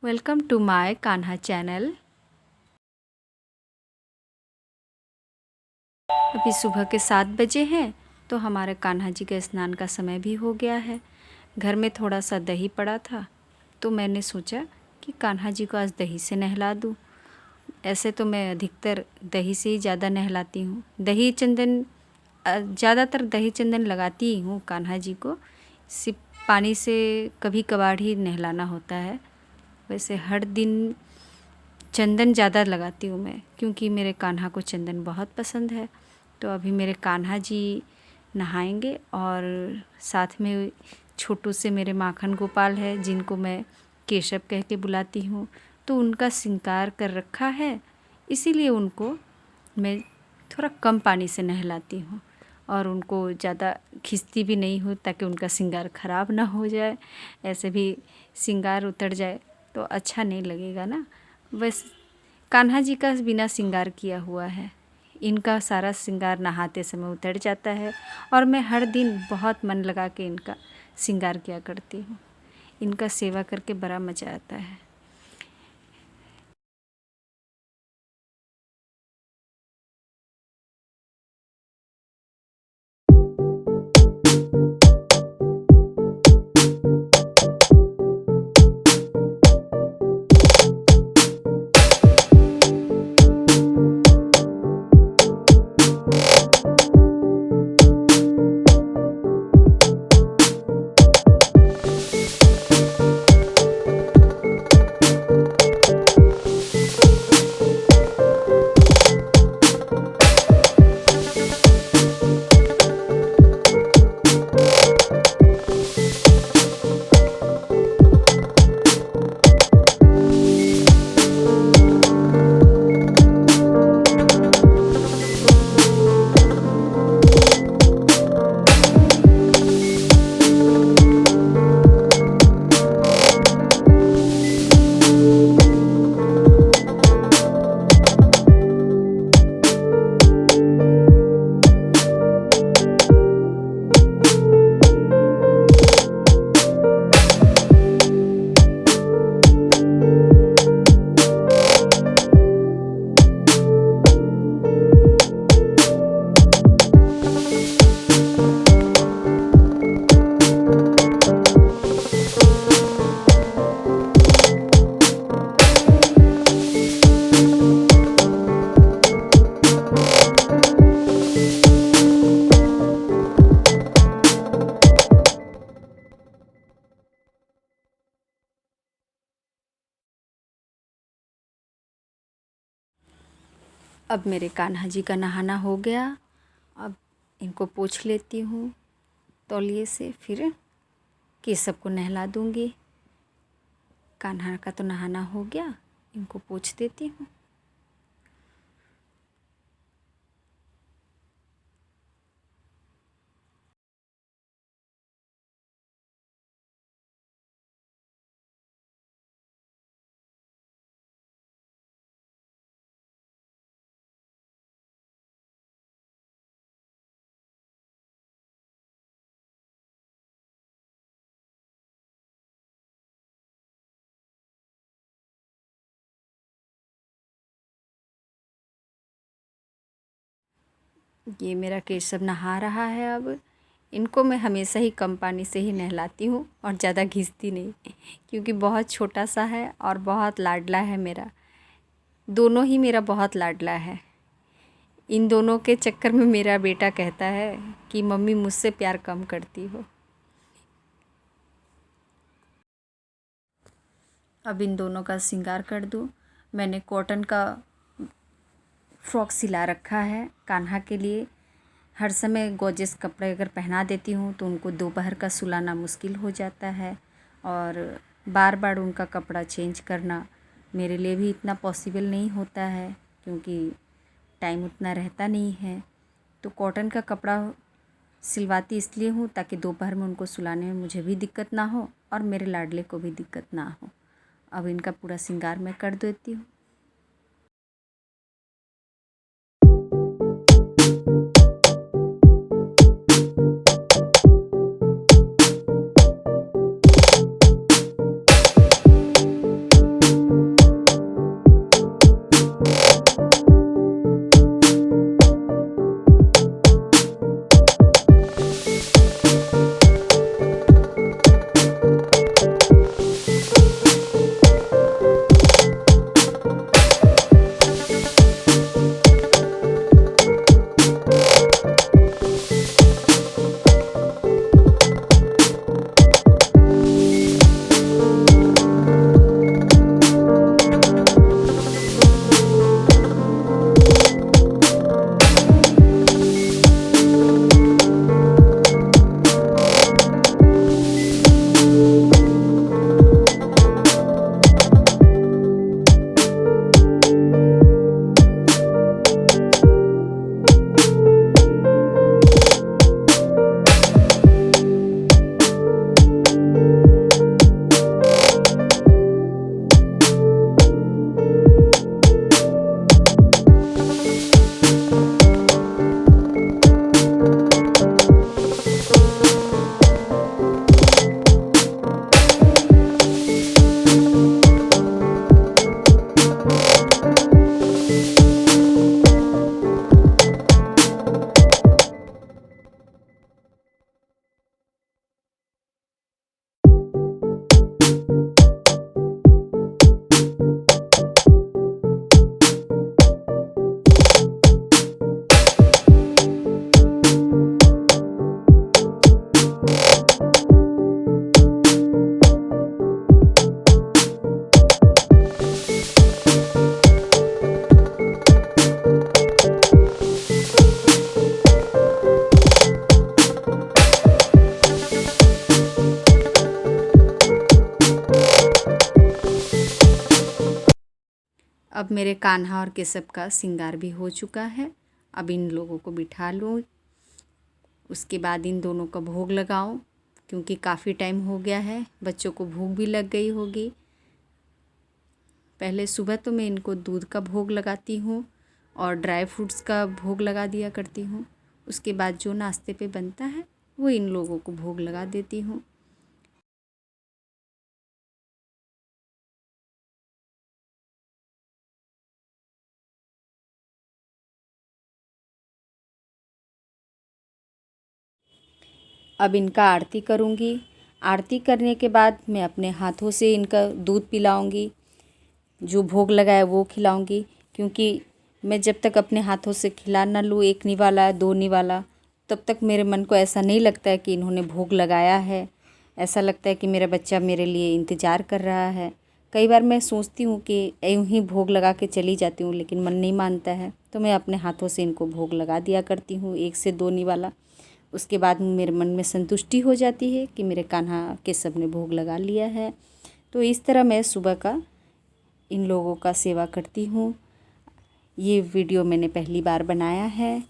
Welcome to my Kanha channel. अभी सुबह के 7 बजे हैं तो हमारे कान्हा जी के स्नान का समय भी हो गया है। घर में थोड़ा सा दही पड़ा था तो मैंने सोचा कि कान्हा जी को आज दही से नहला दूँ। ऐसे तो मैं अधिकतर दही से ही ज़्यादा नहलाती हूँ। दही चंदन ज़्यादातर दही चंदन लगाती ही हूँ कान्हा जी को। सिर्फ पानी से कभी कभार ही नहलाना होता है। वैसे हर दिन चंदन ज़्यादा लगाती हूँ मैं, क्योंकि मेरे कान्हा को चंदन बहुत पसंद है। तो अभी मेरे कान्हा जी नहाएंगे और साथ में छोटू से मेरे माखन गोपाल है, जिनको मैं केशव कह के बुलाती हूँ। तो उनका श्रृंगार कर रखा है, इसीलिए उनको मैं थोड़ा कम पानी से नहलाती हूँ और उनको ज़्यादा खींचती भी नहीं हूँ, ताकि उनका श्रृंगार ख़राब ना हो जाए। ऐसे भी श्रृंगार उतर जाए तो अच्छा नहीं लगेगा ना। बस कान्हा जी का बिना श्रृंगार किया हुआ है, इनका सारा श्रृंगार नहाते समय उतर जाता है और मैं हर दिन बहुत मन लगा के इनका श्रृंगार किया करती हूँ। इनका सेवा करके बड़ा मज़ा आता है। अब मेरे कान्हा जी का नहाना हो गया। अब इनको पोंछ लेती हूँ तौलिए से, फिर केशव को नहला दूँगी। कान्हा का तो नहाना हो गया, इनको पोंछ देती हूँ। ये मेरा केशव नहा रहा है। अब इनको मैं हमेशा ही कम पानी से ही नहलाती हूँ और ज़्यादा घिसती नहीं, क्योंकि बहुत छोटा सा है और बहुत लाडला है मेरा। दोनों ही मेरा बहुत लाडला है। इन दोनों के चक्कर में मेरा बेटा कहता है कि मम्मी मुझसे प्यार कम करती हो। अब इन दोनों का श्रृंगार कर दूँ। मैंने कॉटन का फ्रॉक सिला रखा है कान्हा के लिए। हर समय गॉर्जियस कपड़े अगर पहना देती हूँ तो उनको दोपहर का सुलाना मुश्किल हो जाता है, और बार बार उनका कपड़ा चेंज करना मेरे लिए भी इतना पॉसिबल नहीं होता है, क्योंकि टाइम उतना रहता नहीं है। तो कॉटन का कपड़ा सिलवाती इसलिए हूँ ताकि दोपहर में उनको सुलाने में मुझे भी दिक्कत ना हो और मेरे लाडले को भी दिक्कत ना हो। अब इनका पूरा श्रृंगार मैं कर देती हूँ। अब मेरे कान्हा और केशव का श्रृंगार भी हो चुका है। अब इन लोगों को बिठा लूँ, उसके बाद इन दोनों का भोग लगाऊं, क्योंकि काफ़ी टाइम हो गया है, बच्चों को भूख भी लग गई होगी। पहले सुबह तो मैं इनको दूध का भोग लगाती हूँ और ड्राई फ्रूट्स का भोग लगा दिया करती हूँ। उसके बाद जो नाश्ते पे बनता है वो इन लोगों को भोग लगा देती हूँ। अब इनका आरती करूँगी। आरती करने के बाद मैं अपने हाथों से इनका दूध पिलाऊँगी, जो भोग लगाए वो खिलाऊँगी, क्योंकि मैं जब तक अपने हाथों से खिला ना लूँ एक निवाला दो निवाला, तब तक मेरे मन को ऐसा नहीं लगता है कि इन्होंने भोग लगाया है। ऐसा लगता है कि मेरा बच्चा मेरे लिए इंतज़ार कर रहा है। कई बार मैं सोचती हूँ कि यूँ ही भोग लगा के चली जाती हूँ, लेकिन मन नहीं मानता है, तो मैं अपने हाथों से इनको भोग लगा दिया करती हूँ, एक से दो निवाला। उसके बाद मेरे मन में संतुष्टि हो जाती है कि मेरे कान्हा केशव ने भोग लगा लिया है। तो इस तरह मैं सुबह का इन लोगों का सेवा करती हूँ। ये वीडियो मैंने पहली बार बनाया है।